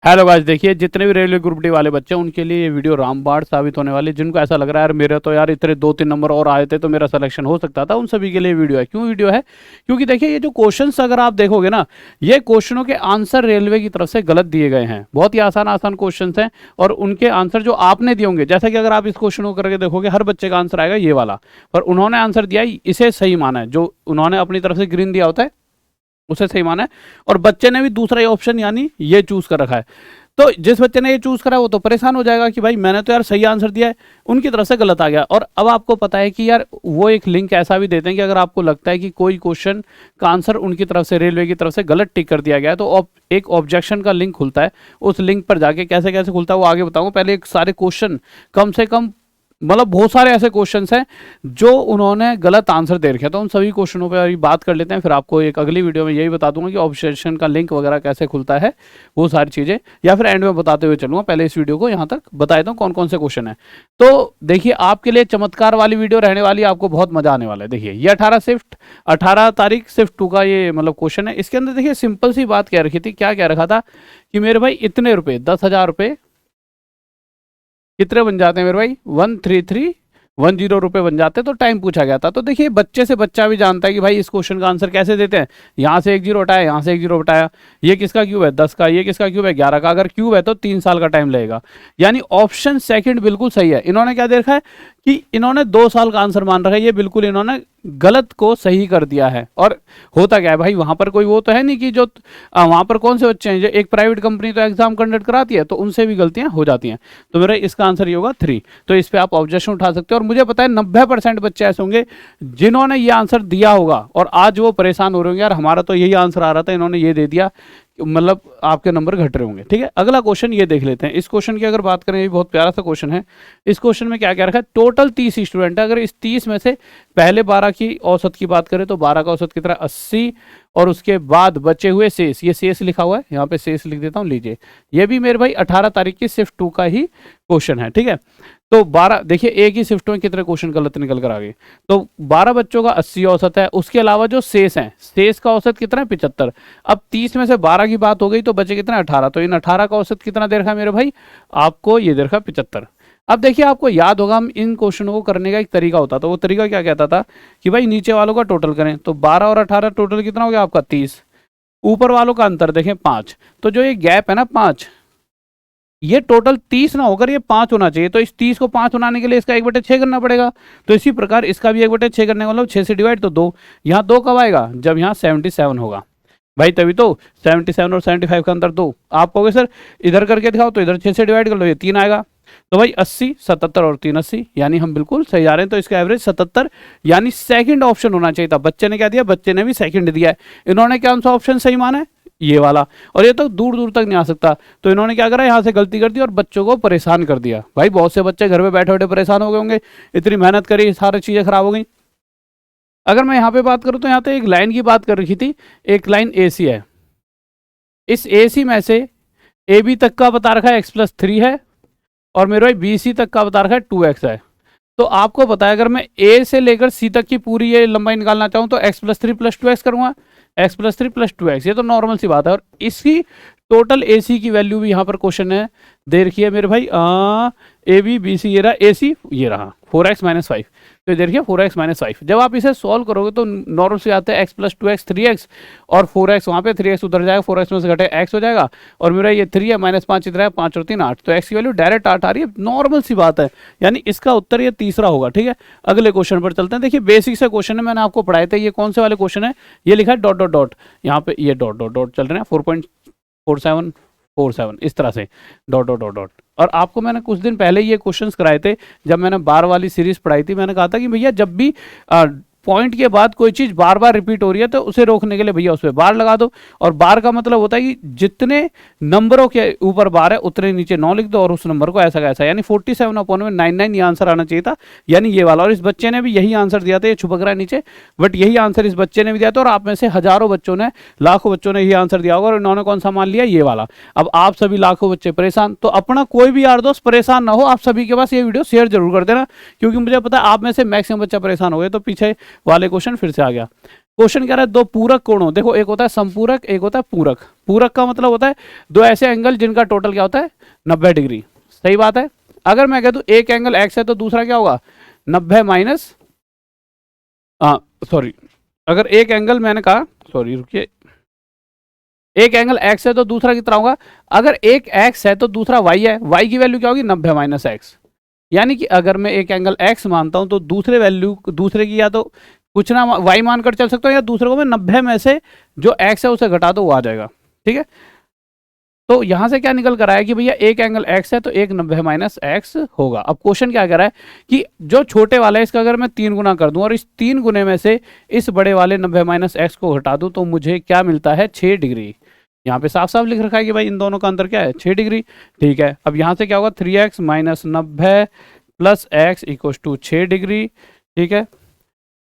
Hello guys, देखिए जितने भी रेलवे ग्रुप डी वाले बच्चे हैं उनके लिए ये वीडियो रामबाण साबित होने वाली है। जिनको ऐसा लग रहा है यार मेरे तो यार इतने 2-3 नंबर और आए थे तो मेरा सिलेक्शन हो सकता था, उन सभी के लिए वीडियो है। क्यों वीडियो है? क्योंकि देखिए ये जो क्वेश्चंस अगर आप देखोगे ना, ये क्वेश्चनों के आंसर रेलवे की तरफ से गलत दिए गए हैं। बहुत ही आसान आसान क्वेश्चन हैं और उनके आंसर जो आपने दिए होंगे, जैसा कि अगर आप इस क्वेश्चन को करके देखोगे हर बच्चे का आंसर आएगा ये वाला, पर उन्होंने आंसर दिया है इसे सही माना है, जो उन्होंने अपनी तरफ से ग्रीन दिया होता है उसे सही माना है, और बच्चे ने भी दूसरा ऑप्शन यानी ये चूज कर रखा है। तो जिस बच्चे ने ये चूज करा वो तो परेशान हो जाएगा कि भाई मैंने तो यार सही आंसर दिया है, उनकी तरफ से गलत आ गया। और अब आपको पता है कि यार वो एक लिंक ऐसा भी देते हैं कि अगर आपको लगता है कि कोई क्वेश्चन का आंसर उनकी तरफ से, रेलवे की तरफ से गलत टिक कर दिया गया है, तो एक ऑब्जेक्शन का लिंक खुलता है। उस लिंक पर जाके कैसे कैसे खुलता है वो आगे बताऊंगा। पहले एक सारे क्वेश्चन, कम से कम मतलब बहुत सारे ऐसे क्वेश्चंस हैं जो उन्होंने गलत आंसर दे रखे हैं, तो उन सभी क्वेश्चनों पे अभी बात कर लेते हैं। फिर आपको एक अगली वीडियो में यही बता दूंगा कि ऑब्जेक्शन का लिंक वगैरह कैसे खुलता है, वो सारी चीज़ें, या फिर एंड में बताते हुए चलूँगा। पहले इस वीडियो को यहाँ तक बता देता हूँ कौन कौन से क्वेश्चन है। तो देखिए आपके लिए चमत्कार वाली वीडियो रहने वाली है, आपको बहुत मजा आने वाला है। देखिए ये 18 तारीख शिफ्ट 2 का ये मतलब क्वेश्चन है। इसके अंदर देखिए सिंपल सी बात कह रखी थी, क्या कह रखा था कि मेरे भाई इतने रुपए 10,000 रुपये कितने बन जाते हैं मेरे भाई, 13310 रुपये बन जाते हैं। तो टाइम पूछा गया था। तो देखिए बच्चे से बच्चा भी जानता है कि भाई इस क्वेश्चन का आंसर कैसे देते हैं। यहाँ से एक जीरो हटाया, यहाँ से एक जीरो हटाया, ये किसका क्यूब है 10 का, ये किसका क्यूब है 11 का। अगर क्यूब है तो 3 साल का टाइम लगेगा। यानी ऑप्शन सेकंड बिल्कुल सही है। इन्होंने क्या देखा है कि इन्होंने 2 साल का आंसर मान रखा है, ये बिल्कुल इन्होंने गलत को सही कर दिया है। और होता क्या है भाई, वहां पर कोई वो तो है नहीं कि जो वहां पर कौन से बच्चे हैं, जो एक प्राइवेट कंपनी तो एग्जाम कंडक्ट कराती है, तो उनसे भी गलतियां हो जाती हैं। तो मेरा इसका आंसर ये होगा 3। तो इस पे आप ऑब्जेक्शन उठा सकते हो। और मुझे पता है 90% बच्चे ऐसे होंगे जिन्होंने ये आंसर दिया होगा और आज वो परेशान हो रहे होंगे, यार हमारा तो यही आंसर आ रहा था, इन्होंने ये दे दिया, मतलब आपके नंबर घट रहे होंगे। ठीक है, अगला क्वेश्चन ये देख लेते हैं। इस क्वेश्चन की अगर बात करें, ये बहुत प्यारा सा क्वेश्चन है। इस क्वेश्चन में क्या क्या रखा है, टोटल 30 स्टूडेंट है। अगर इस 30 में से पहले 12 की औसत की बात करें तो 12 का औसत कितना 80, और उसके बाद बचे हुए शेष, ये शेष लिखा हुआ है, यहाँ पे शेष लिख देता हूँ, लीजिए। ये भी मेरे भाई 18 तारीख की शिफ्ट 2 का ही क्वेश्चन है। ठीक है, तो 12 देखिए एक ही शिफ्ट में कितने क्वेश्चन गलत निकल कर आ गए। तो 12 बच्चों का 80 औसत है, उसके अलावा जो शेष है, शेष का औसत कितना है 75। अब 30 में से 12 की बात हो गई तो बचे कितना 18। तो इन 18 का औसत कितना दे रखा है मेरे भाई, आपको ये दे रखा 75। अब देखिए आपको याद होगा हम इन क्वेश्चनों को करने का एक तरीका होता था। वो तरीका क्या कहता था कि भाई नीचे वालों का टोटल करें, तो 12 और 18 टोटल कितना हो गया आपका 30। ऊपर वालों का अंतर देखें 5, तो जो ये गैप है ना 5, ये टोटल 30 ना होकर ये 5 होना चाहिए। तो इस 30 को 5 बनाने के लिए इसका 1/6 करना पड़ेगा। तो इसी प्रकार इसका भी 1/6 करने का मतलब 6 से डिवाइड, तो 2। यहाँ 2 कब आएगा, जब यहाँ 77 होगा भाई, तभी तो 77 और 75 का अंतर 2। आप कहोगे सर इधर करके दिखाओ, तो इधर 6 से डिवाइड कर लो, ये 3 आएगा। तो भाई 80, 77 और 3 80, यानी हम बिल्कुल सही जा रहे हैं। तो इसका एवरेज 77, यानी सेकंड ऑप्शन होना चाहिए था। बच्चे ने क्या दिया, बच्चे ने भी सेकंड दिया है। इन्होंने कौन सा ऑप्शन सही माना है, ये वाला, और ये तो दूर दूर तक नहीं आ सकता। तो इन्होंने क्या करा, यहाँ से गलती कर दी और बच्चों को परेशान कर दिया। भाई बहुत से बच्चे घर में बैठे बैठे परेशान हो गए होंगे, इतनी मेहनत करी, सारी चीज़ें खराब हो गई। अगर मैं यहाँ पे बात करूँ तो यहाँ पे एक लाइन की बात कर रखी थी, एक लाइन ए सी है। इस ए सी में से ए बी तक का बता रखा है x+3 है, और मेरे भाई बी सी तक का बता रखा है 2x है। तो आपको पता है अगर मैं ए से लेकर सी तक की पूरी ये लंबाई निकालना चाहूँ तो x+3 + 2x करूँगा, x+3 + 2x, ये तो नॉर्मल सी बात है। और इसकी टोटल ए सी की वैल्यू भी यहाँ पर क्वेश्चन है दे रखी है मेरे भाई, ए बी बी सी, ये रहा ए सी, ये रहा 4x - 5। तो देखिए 4x - 5, जब आप इसे सॉल्व करोगे तो नॉर्मल से आता है x+2x 3x, और 4x वहाँ पे 3x उधर जाएगा, 4x में से घटे x हो जाएगा, और मेरा ये 3 है, -5 इधर है, 5 और 3 8, तो x की वैल्यू डायरेक्ट 8 आ रही है। नॉर्मल सी बात है, यानी इसका उत्तर ये तीसरा होगा। ठीक है, अगले क्वेश्चन पर चलते हैं। देखिए बेसिक से क्वेश्चन है, मैंने आपको पढ़ाए थे। ये कौन से वाले क्वेश्चन है, ये लिखा है डॉट डॉट डॉट, यहाँ पे ये डॉट डॉट डॉट चल रहे हैं 4.4747, इस तरह से डॉट डॉट डॉट डॉट। और आपको मैंने कुछ दिन पहले ये क्वेश्चंस कराए थे जब मैंने बार वाली सीरीज पढ़ाई थी। मैंने कहा था कि भैया जब भी पॉइंट के बाद कोई चीज़ बार बार रिपीट हो रही है तो उसे रोकने के लिए भैया उस पर बार लगा दो। और बार का मतलब होता है कि जितने नंबरों के ऊपर बार है उतने नीचे 9 लिख दो, और उस नंबर को ऐसा कैसा, यानी 47/99 ये आंसर आना चाहिए था, यानी ये वाला। और इस बच्चे ने भी यही आंसर दिया था, ये छुपक रहा है नीचे, बट यही आंसर इस बच्चे ने भी दिया था। और आप में से हजारों बच्चों ने, लाखों बच्चों ने यही आंसर दिया होगा, और इन्होंने कौन सा मान लिया, ये वाला। अब आप सभी लाखों बच्चे परेशान, तो अपना कोई भी यार दोस्त परेशान ना हो, आप सभी के पास ये वीडियो शेयर जरूर कर देना, क्योंकि मुझे पता है आप में से मैक्सिमम बच्चा परेशान हो गए। तो पीछे वाले क्वेश्चन फिर से आ गया। क्वेश्चन कह रहा है दो पूरक कोणों, देखो एक होता है संपूरक, एक होता है पूरक। पूरक का मतलब होता है दो ऐसे एंगल जिनका टोटल क्या होता है 90 डिग्री। सही बात है। अगर मैं कह दूं एक एंगल एक्स है तो दूसरा क्या होगा 90 माइनस, सॉरी, अगर एक एंगल मैंने कहा, सॉरी रुकिए, एक एंगल एक्स है तो दूसरा कितना होगा, अगर एक एक्स है तो दूसरा वाई है, वाई की वैल्यू क्या होगी 90 माइनस एक्स। यानी कि अगर मैं एक एंगल एक्स मानता हूं तो दूसरे वैल्यू, दूसरे की या तो कुछ ना वाई मानकर चल सकता हूं, या दूसरे को मैं 90 में से जो एक्स है उसे घटा दो वो आ जाएगा। ठीक है, तो यहां से क्या निकल कर आया कि भैया एक एंगल एक्स है तो एक 90 माइनस एक्स होगा। अब क्वेश्चन क्या कह रहा है कि जो छोटे वाला है इसका अगर मैं 3 गुना कर दूं और इस 3 गुने में से इस बड़े वाले 90 माइनस एक्स को घटा दूं तो मुझे क्या मिलता है 6 डिग्री। यहाँ पे साफ साफ लिख रखा है कि भाई इन दोनों का अंतर क्या है 6 डिग्री। ठीक है, अब यहाँ से क्या होगा 3x minus 90 plus X equal to 6 degree. ठीक है,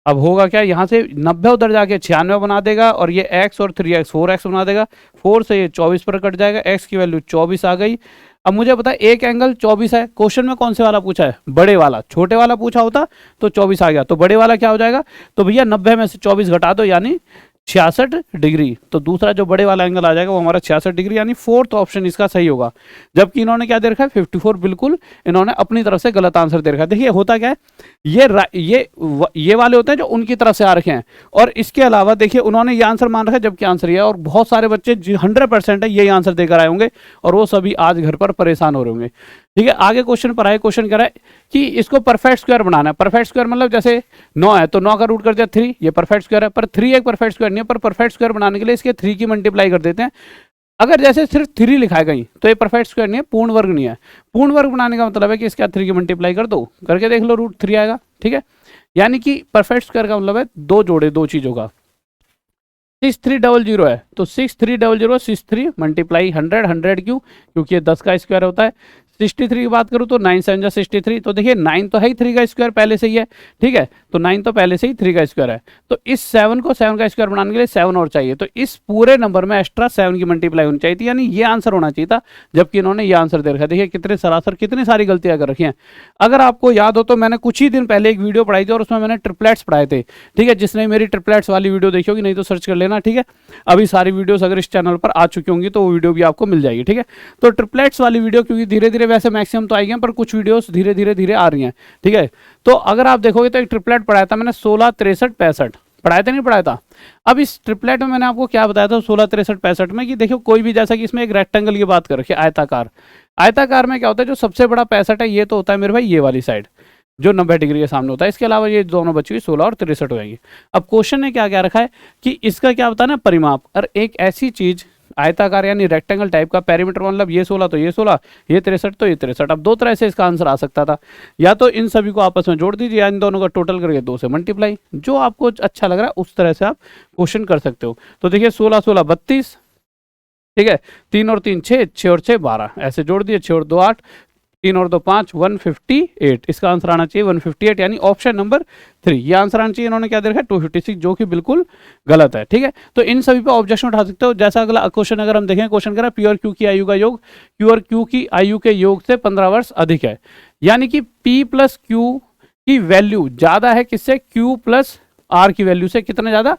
अब होगा क्या, यहाँ से 90 उधर जाके 96 बना देगा और ये x और 3x 4x बना देगा, 4 से ये 24 पर कट जाएगा, x की वैल्यू 24 आ गई। अब मुझे पता है एक एंगल 24 है, क्वेश्चन में कौन से वाला पूछा है बड़े वाला, छोटे वाला पूछा होता तो 24 आ गया, तो बड़े वाला क्या हो जाएगा, तो भैया 90 में से 24 घटा दो यानी 66 डिग्री। तो दूसरा जो बड़े वाला एंगल आ जाएगा वो हमारा 66 डिग्री, यानी फोर्थ ऑप्शन इसका सही होगा। जबकि इन्होंने क्या दे रखा है 54, बिल्कुल इन्होंने अपनी तरफ से गलत आंसर दे रखा है। देखिए होता क्या है, ये वाले होते हैं जो उनकी तरफ से आ रखे हैं, और इसके अलावा देखिए उन्होंने ये आंसर मान रखा है जबकि आंसर ये है, और बहुत सारे बच्चे 100% है यही आंसर देकर आए होंगे और वो सभी आज घर पर परेशान हो रहे होंगे। ठीक है, आगे क्वेश्चन पर आए, क्वेश्चन कह रहा है कि इसको परफेक्ट स्क्वायर बनाना है। परफेक्ट स्क्वायर मतलब जैसे 9 है तो 9 का रूट कर दिया 3, ये परफेक्ट स्क्वायर है, पर 3 एक परफेक्ट स्क्वायर नहीं है, पर परफेक्ट स्क्वायर बनाने के लिए इसके 3 की मल्टीप्लाई कर देते हैं। अगर जैसे सिर्फ 3 लिखा है कहीं तो ये परफेक्ट स्क्वायर नहीं है, पूर्ण वर्ग नहीं है। पूर्ण वर्ग बनाने का मतलब है कि इसका 3 की मल्टीप्लाई कर दो, करके देख लो रूट 3 आएगा। ठीक है, यानी कि परफेक्ट स्क्वायर का मतलब है दो जोड़े दो चीजों का। 6300 है तो 6300 63 मल्टीप्लाई 100, 100 क्यों, क्योंकि ये 10 का स्क्वायर होता है। 63 की बात करूँ तो 9 7 जा 63, तो देखिए 9 तो है ही 3 का स्क्वायर पहले से ही है। ठीक है, तो 9 तो पहले से ही 3 का स्क्वायर है, तो इस 7 को 7 का स्क्वायर बनाने के लिए 7 और चाहिए, तो इस पूरे नंबर में एक्स्ट्रा 7 की मल्टीप्लाई होनी चाहिए थी, यानी ये आंसर होना चाहिए था, जबकि इन्होंने ये आंसर दे रखा है। देखिए कितने सरासर कितनी सारी गलतियां कर रखी हैं। अगर आपको याद हो तो मैंने कुछ ही दिन पहले एक वीडियो पढ़ाई थी और उसमें मैंने ट्रिपलेट्स पढ़ाए थे। ठीक है, जिसने मेरी ट्रिपलेट्स वाली वीडियो देखी होगी, नहीं तो सर्च कर लेना। ठीक है, अभी सारी वीडियोस अगर इस चैनल पर आ चुकी होंगी तो वो वीडियो भी आपको मिल जाएगी। ठीक है, तो ट्रिपलेट्स वाली वीडियो क्योंकि धीरे धीरे वैसे मैक्सिमम तो आई हैं पर कुछ वीडियोस धीरे धीरे आ रही हैं। ठीक है, तो अगर आप देखोगे तो एक ट्रिपलेट पढ़ाया था मैंने 16 63 65 पढ़ाया था, नहीं पढ़ाया था। अब इस ट्रिपलेट में मैंने आपको क्या बताया था 16 63 65 में कि देखियो कोई भी, जैसा कि इसमें एक रेक्टेंगल की बात कर रखी है, आयताकार। आयताकार में क्या होता है, जो सबसे बड़ा 65 है ये तो होता है मेरे भाई ये वाली साइड जो 90 डिग्री के सामने होता है, इसके अलावा ये दोनों बची हुई 16 और 63 हो जाएंगी। अब क्वेश्चन ने क्या क्या रखा है कि इसका क्या बताना है परिमाप, और एक ऐसी चीज आयताकार यानी रेक्टेंगल टाइप का, पेरीमीटर मतलब ये 16 तो ये 16, ये 63 तो ये 63। अब दो तरह से इसका आंसर आ सकता था, या तो इन सभी को आपस में जोड़ दीजिए या इन दोनों का टोटल करके 2 से मल्टीप्लाई, जो आपको अच्छा लग रहा है उस तरह से आप क्वेश्चन कर सकते हो। तो देखिए 16 16 32, ठीक है, 3 और 3 6, 6 और 6 12, ऐसे जोड़ दिए, 6 और 2 8, 3 और 2 5, 158। इसका आंसर आना चाहिए 158, यानी ऑप्शन नंबर 3 ये आंसर आना चाहिए। इन्होंने क्या दे रखा है 256, जो कि बिल्कुल गलत है। ठीक है, तो इन सभी पे ऑब्जेक्शन उठा सकते हो। जैसा अगला क्वेश्चन अगर हम देखें, क्वेश्चन कह रहा है पी और क्यू की आयु का योग क्यू और क्यू की आयु के योग से 15 वर्ष अधिक है, यानी कि पी प्लस क्यू की वैल्यू ज्यादा है किससे, क्यू प्लस आर की वैल्यू से, कितना ज्यादा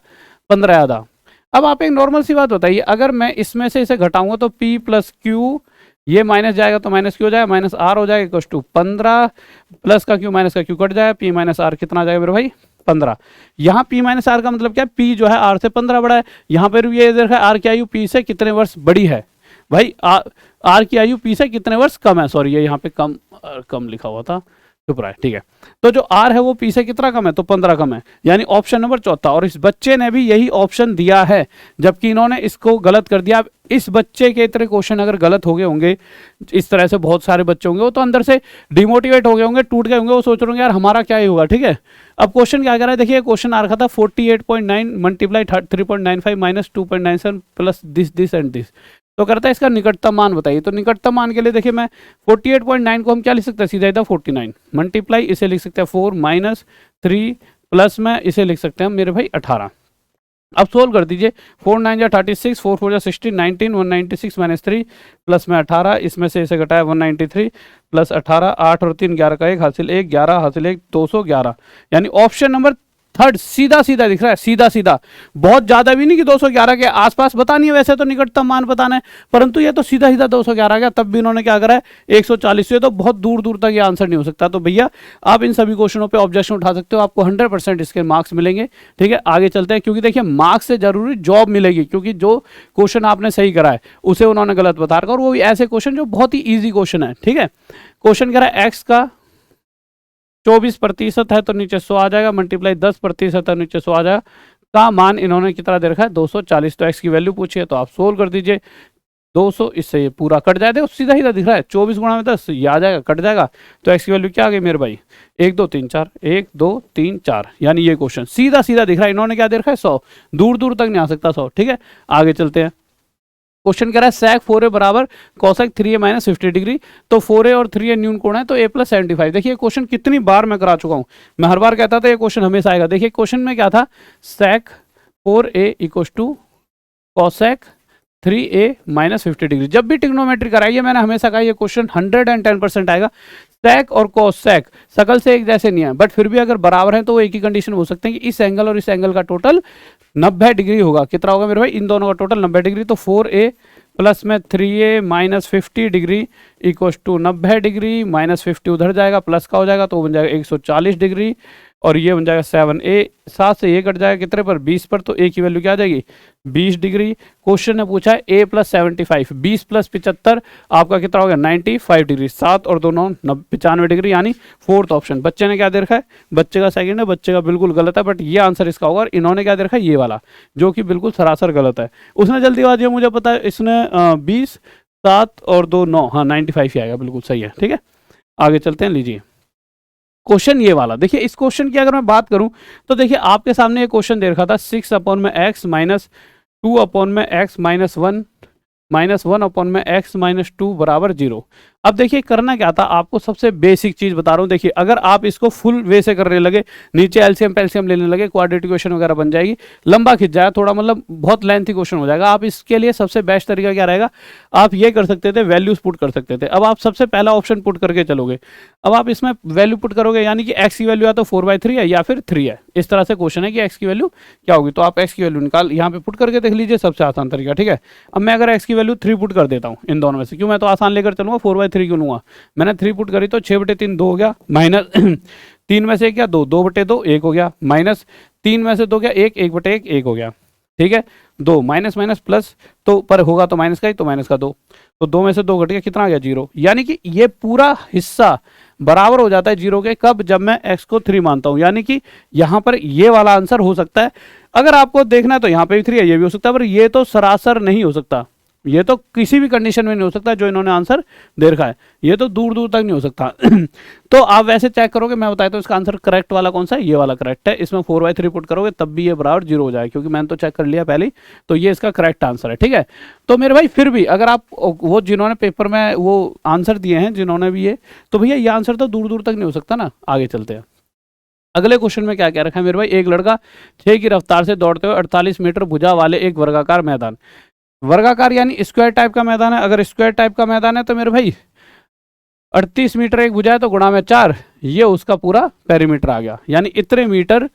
15 ज्यादा। अब आप एक नॉर्मल सी बात बताइए, अगर मैं इसमें से इसे घटाऊंगा तो पी प्लस क्यू, ये माइनस जाएगा तो माइनस क्यू हो जाएगा, माइनस आर हो जाएगा इक्वल टू 15, प्लस का क्यू माइनस का क्यू कट जाएगा, पी माइनस आर कितना आ जाएगा मेरे भाई 15। यहाँ पी माइनस आर का मतलब क्या, पी जो है आर से 15 बड़ा है। यहाँ पर ये देखा आर की आयु पी से कितने वर्ष बड़ी है भाई, आर की आयु पी से कितने वर्ष कम है, सॉरी ये यहाँ पे कम लिखा हुआ था, चुप रहा है। ठीक है, तो जो आर है वो पी से कितना कम है, तो 15 कम है, यानी ऑप्शन नंबर चौथा। और इस बच्चे ने भी यही ऑप्शन दिया है, जबकि इन्होंने इसको गलत कर दिया। अब इस बच्चे के इतने क्वेश्चन अगर गलत हो गए होंगे, इस तरह से बहुत सारे बच्चे होंगे, वो तो अंदर से डिमोटिवेट हो गए होंगे, टूट गए होंगे, वो सोच रहे होंगे यार हमारा क्या ही होगा। ठीक है, अब क्वेश्चन क्या कर रहा है, देखिए क्वेश्चन आ रखा था 48.9 multiply 3.95 minus 2.97 plus this and this, तो करता है इसका निकटतम मान बताइए। तो निकटतम मान के लिए देखिए मैं 48.9 को हम क्या लिख सकते हैं, सीधा इधर 49 मल्टीप्लाई, इसे लिख सकते हैं 4 माइनस 3 प्लस में इसे लिख सकते हैं मेरे भाई 18। अब सोल्व कर दीजिए, 4 9 जा 36, 4 4 जा 16, 19, 196 माइनस 3 प्लस में 18, इसमें से इसे घटाया 193 प्लस 18, 8 और 3 11 का 1 हासिल 1, 11 हासिल 1, 211, यानी ऑप्शन नंबर थर्ड सीधा सीधा दिख रहा है, सीधा सीधा, बहुत ज्यादा भी नहीं कि 211 के आसपास बतानी है, वैसे तो निकटतम मान बताना है, परंतु ये तो सीधा सीधा 211 गया, तब भी इन्होंने क्या करा है 140 से, तो बहुत दूर दूर तक ये आंसर नहीं हो सकता। तो भैया आप इन सभी क्वेश्चनों पे ऑब्जेक्शन उठा सकते हो, आपको 100% इसके मार्क्स मिलेंगे। ठीक है, आगे चलते हैं, क्योंकि देखिए मार्क्स से जरूरी जॉब मिलेगी, क्योंकि जो क्वेश्चन आपने सही करा है उसे उन्होंने गलत बता रखा, और वो भी ऐसे क्वेश्चन जो बहुत ही ईजी क्वेश्चन है। ठीक है, क्वेश्चन कह रहा है एक्स का 24% है तो नीचे 100 आ जाएगा, मल्टीप्लाई 10% है नीचे 100 आ जाएगा, का मान इन्होंने कितना दे रखा है 240। तो एक्स की वैल्यू पूछिए तो आप सोल्व कर दीजिए, 200 इससे ये पूरा कट जाए, देखो सीधा सीधा दिख रहा है, 24 गुणा में 10 ये आ जाएगा, कट जाएगा। तो एक्स की वैल्यू क्या आ गई मेरे भाई 1 2 3 4, 1 2 3 4, यानी ये क्वेश्चन सीधा सीधा दिख रहा है, इन्होंने क्या दे रखा है 100, दूर दूर तक नहीं आ सकता 100। ठीक है, आगे चलते हैं, क्वेश्चन कह रहा है sec 4a बराबर cosec 3a माइनस 50 डिग्री, तो 4a और 3a न्यून कोण है तो a प्लस 75। देखिए क्वेश्चन कितनी बार मैं करा चुका हूं, मैं हर बार कहता था ये क्वेश्चन हमेशा आएगा। देखिए क्वेश्चन में क्या था, sec 4a equal to cosec 3a minus 50 degree. जब भी ट्रिग्नोमेट्री कराइए मैंने हमेशा कहा ये क्वेश्चन 110% आएगा। sec और cosec सकल से एक जैसे नहीं है, बट फिर भी अगर बराबर है तो वो एक ही कंडीशन हो सकते हैं कि इस एंगल और इस एंगल का टोटल 90 डिग्री होगा। कितना होगा मेरे भाई, इन दोनों का टोटल 90 डिग्री। तो 4a प्लस में 3a minus 50 degree equal to 90 degree, minus 50 उधर जाएगा, प्लस का हो जाएगा तो बन जाएगा 140 डिग्री, और ये बन जाएगा 7a, 7 से ये कट जाएगा कितने पर 20 पर, तो a की वैल्यू क्या आ जाएगी 20 डिग्री। क्वेश्चन ने पूछा है a प्लस 75, 20 प्लस 75 आपका कितना हो गया 95 डिग्री, 7 और 2 9 95 डिग्री, यानी फोर्थ ऑप्शन। बच्चे ने क्या दे रखा है, बच्चे का सेकंड है, बच्चे का बिल्कुल गलत है, बट ये आंसर इसका होगा। इन्होंने क्या दे रखा है ये वाला, जो कि बिल्कुल सरासर गलत है। उसने जल्दीबाजी है मुझे पता है, इसने 20 7 और 2 9, हाँ 95 ही आएगा, बिल्कुल सही है। ठीक है, आगे चलते हैं, लीजिए क्वेश्चन ये वाला। देखिए इस क्वेश्चन की अगर मैं बात करूं तो देखिए आपके सामने ये क्वेश्चन दे रखा था 6 अपॉन में x माइनस 2 अपॉन में x माइनस 1 माइनस 1 अपॉन में x माइनस 2 बराबर 0। अब देखिए करना क्या था, आपको सबसे बेसिक चीज बता रहा हूँ। देखिए अगर आप इसको फुल वे से करने लगे, नीचे एलसीएम पेलसीएम लेने लगे, क्वाड्रेटिक इक्वेशन वगैरह बन जाएगी, लंबा खिंच जाएगा थोड़ा, मतलब बहुत लेंथी क्वेश्चन हो जाएगा। आप इसके लिए सबसे बेस्ट तरीका क्या रहेगा, आप ये कर सकते थे, वैल्यूज पुट कर सकते थे। अब आप सबसे पहला ऑप्शन पुट करके चलोगे, अब आप इसमें वैल्यू पुट करोगे, यानी कि एक्स की वैल्यू या तो 4/3 है या फिर 3 है। इस तरह से क्वेश्चन है कि एक्स की वैल्यू क्या होगी, तो आप एक्स की वैल्यू निकाल यहाँ पे पुट करके देख लीजिए, सबसे आसान तरीका। ठीक है, अब मैं अगर एक्स की वैल्यू 3 पुट कर देता हूँ इन दोनों में से, क्यों मैं तो आसान लेकर चलूंगा, 4/3 क्यों लूंगा, मैंने 3 पुट करी तो 6/3 2 हो गया, माइनस 3 में से क्या 2, 2/2 1 हो गया, माइनस 3 में से 2 क्या 1, 1/1 1 हो गया। ठीक है, 2 माइनस माइनस प्लस, तो पर होगा तो माइनस का ही, तो माइनस का 2, तो 2 में से 2 घट गया, कितना आ गया 0। यानी कि ये पूरा हिस्सा बराबर हो जाता है 0 के, कब, जब मैं x को 3 मानता हूं। यानी कि यहां पर ये वाला आंसर हो सकता है। अगर आपको देखना है तो यहां पे भी 3 है, ये भी हो सकता है, पर ये तो सरासर नहीं हो सकता, ये तो किसी भी कंडीशन में नहीं हो सकता जो इन्होंने आंसर दे रखा है, ये तो दूर दूर तक नहीं हो सकता। तो आप वैसे चेक करोगे, मैं बताया तो इसका आंसर करेक्ट वाला कौन सा है, ये वाला करेक्ट है। इसमें 4/3 पुट करोगे तब भी ये बराबर 0 हो जाए, क्योंकि मैंने तो चेक कर लिया पहले ही, तो ये इसका करेक्ट आंसर है। ठीक है, तो मेरे भाई फिर भी अगर आप वो जिन्होंने पेपर में वो आंसर दिए हैं, जिन्होंने भी ये, तो भैया ये आंसर तो दूर दूर तक नहीं हो सकता ना। आगे चलते हैं, अगले क्वेश्चन में क्या कह रखा है मेरे भाई, एक लड़का 6 की रफ्तार से दौड़ते हुए 48 मीटर भुजा वाले एक वर्गाकार मैदान, वर्गाकार यानी स्क्वायर टाइप का मैदान है। अगर स्क्वायर टाइप का मैदान है तो मेरे भाई 38 मीटर एक भुजा है तो गुणा में 4, ये उसका पूरा पेरीमीटर आ गया, यानी इतने मीटर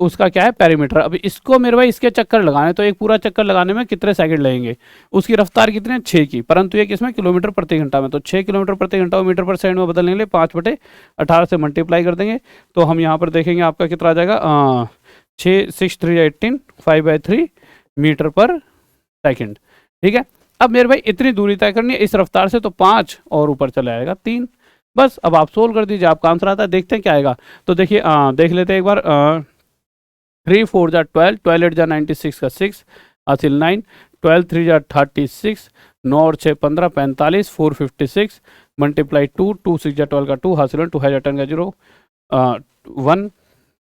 उसका क्या है पेरीमीटर। अब इसको मेरे भाई इसके चक्कर लगाने, तो एक पूरा चक्कर लगाने में कितने सेकंड लगेंगे, उसकी रफ्तार कितने है 6 की, परंतु ये किसमें किलोमीटर प्रति घंटा में, तो 6 किलोमीटर प्रति घंटा मीटर पर सेकंड में बदलने के लिए 5/18 से मल्टीप्लाई कर देंगे, तो हम यहाँ पर देखेंगे आपका कितना आ जाएगा 6 6 3 18 5/3 मीटर पर सेकंड। ठीक है, अब मेरे भाई इतनी दूरी तय करनी है इस रफ्तार से, तो 5 और ऊपर चला जाएगा 3, बस। अब आप सोल्व कर दीजिए, आपका आंसर आता है, देखते हैं क्या आएगा। तो देखिए देख लेते हैं एक बार, 3 4 जा 12, 12 8 जा 96 का 6 हासिल 9, 12 3 जा 36, 9 और 6 15 45, 456 मल्टीप्लाई 2, 2 6 जा 12 का 2 हासिल 1, 2 है जा 10 का 0, 1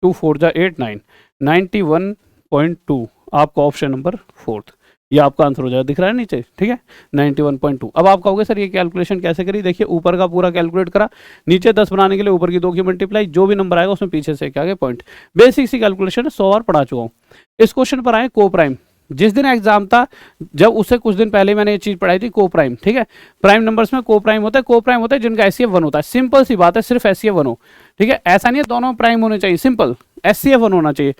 2 4 जा 8 9, 91.2 आपका ऑप्शन नंबर 4, ये आपका आंसर हो जाएगा, दिख रहा है नीचे। ठीक है, 91.2। अब आप कहोगे सर ये कैलकुलेशन कैसे करी, देखिए ऊपर का पूरा कैलकुलेट करा, नीचे 10 बनाने के लिए ऊपर की 2 की मल्टीप्लाई, जो भी नंबर आएगा उसमें पीछे से क्या आगे पॉइंट, बेसिक सी कैलकुलेशन 100 बार पढ़ा चुका हूँ। इस क्वेश्चन पर आए को प्राइम, जिस दिन एग्जाम था, जब उससे कुछ दिन पहले मैंने ये चीज़ पढ़ाई थी, को प्राइम, ठीक है। प्राइम नंबर्स में को प्राइम होता है, को प्राइम होता है जिनका एचसीएफ 1 होता है। सिंपल सी बात है, सिर्फ एचसीएफ 1 हो, ठीक है। ऐसा नहीं है दोनों प्राइम होने चाहिए, सिंपल एचसीएफ 1 होना चाहिए।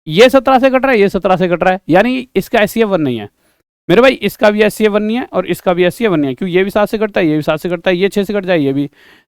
ये 17 से कट रहा है, ये 17 से कट रहा है, यानी इसका एचसीएफ 1 नहीं है मेरे भाई, इसका भी एचसीएफ 1 नहीं है और इसका भी एचसीएफ 1 नहीं है, क्यों, ये भी 7 से कटता है, ये भी 7 से कटता है, ये 6 से कट जाए, ये भी।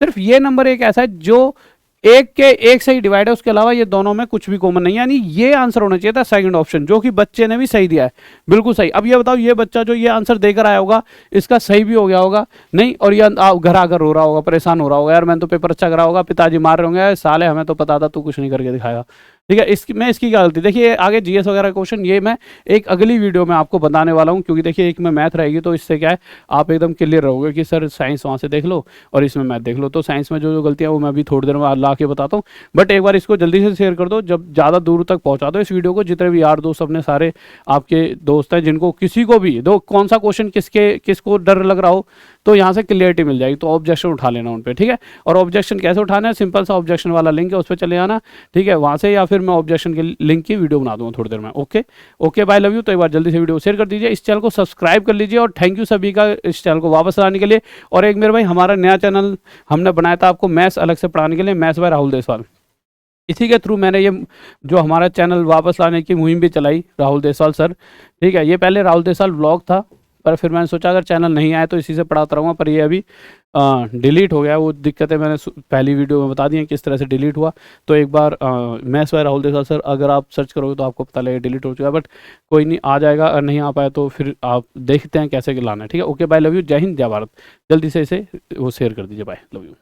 सिर्फ ये नंबर एक ऐसा है जो एक के एक से ही डिवाइड है, उसके अलावा ये दोनों में कुछ भी कॉमन नहीं है, यानी ये आंसर होना चाहिए था सेकंड ऑप्शन, जो कि बच्चे ने भी सही दिया है, बिल्कुल सही। अब ये बताओ, ये बच्चा जो ये आंसर देकर आया होगा, इसका सही भी हो गया होगा नहीं, और ये घर आकर रो रहा होगा, परेशान हो रहा होगा, यार मैंने तो पेपर अच्छा करा होगा, पिताजी मार रहे होंगे, साले हमें तो पता था, तू कुछ नहीं करके दिखाएगा, ठीक है। इसकी क्या गलती, देखिए आगे जीएस वगैरह क्वेश्चन ये मैं एक अगली वीडियो में आपको बताने वाला हूँ, क्योंकि देखिए एक में मैथ रहेगी, तो इससे क्या है आप एकदम क्लियर रहोगे कि सर साइंस वहाँ से देख लो और इसमें मैथ देख लो। तो साइंस में जो गलतियाँ वो मैं भी थोड़ी देर में ला के बताता हूँ, बट एक बार इसको जल्दी से शेयर कर दो, जब ज़्यादा दूर तक पहुँचा दो इस वीडियो को, जितने भी यार दोस्त अपने सारे आपके दोस्त हैं, जिनको किसी को भी दो कौन सा क्वेश्चन किसको डर लग रहा हो, तो यहाँ से क्लियरिटी मिल जाएगी, तो ऑब्जेक्शन उठा लेना उन पर, ठीक है। और ऑब्जेक्शन कैसे उठाना है, सिंपल सा ऑब्जेक्शन वाला लिंक है, उस पर चले आना, ठीक है, वहाँ से, या फिर मैं ऑब्जेक्शन के लिंक की वीडियो बना दूँगा थोड़ी देर में। Okay bye, love you. तो एक बार जल्दी से वीडियो शेयर कर दीजिए, इस चैनल को सब्सक्राइब कर लीजिए, और थैंक यू सभी का इस चैनल को वापस लाने के लिए। और एक मेरे भाई हमारा नया चैनल हमने बनाया था आपको मैथ्स अलग से पढ़ाने के लिए, मैथ्स बाय राहुल देसवाल, इसी के थ्रू मैंने ये जो हमारा चैनल वापस लाने की मुहिम भी चलाई, राहुल देसवाल सर, ठीक है। ये पहले राहुल देसवाल ब्लॉग था, पर फिर मैंने सोचा अगर चैनल नहीं आया तो इसी से पढ़ाता रहूँगा, पर ये अभी डिलीट हो गया। वो दिक्कतें मैंने पहली वीडियो में बता दी हैं किस तरह से डिलीट हुआ। तो एक बार maths by Rahul Deswal sir अगर आप सर्च करोगे तो आपको पता लगेगा डिलीट हो चुका है, बट कोई नहीं, आ जाएगा। अगर नहीं आ पाया तो फिर आप देखते हैं कैसे लाना है, ठीक है। ओके बाय, लव यू, जय हिंद, जय भारत। जल्दी से इसे वो शेयर कर दीजिए, बाय, लव यू।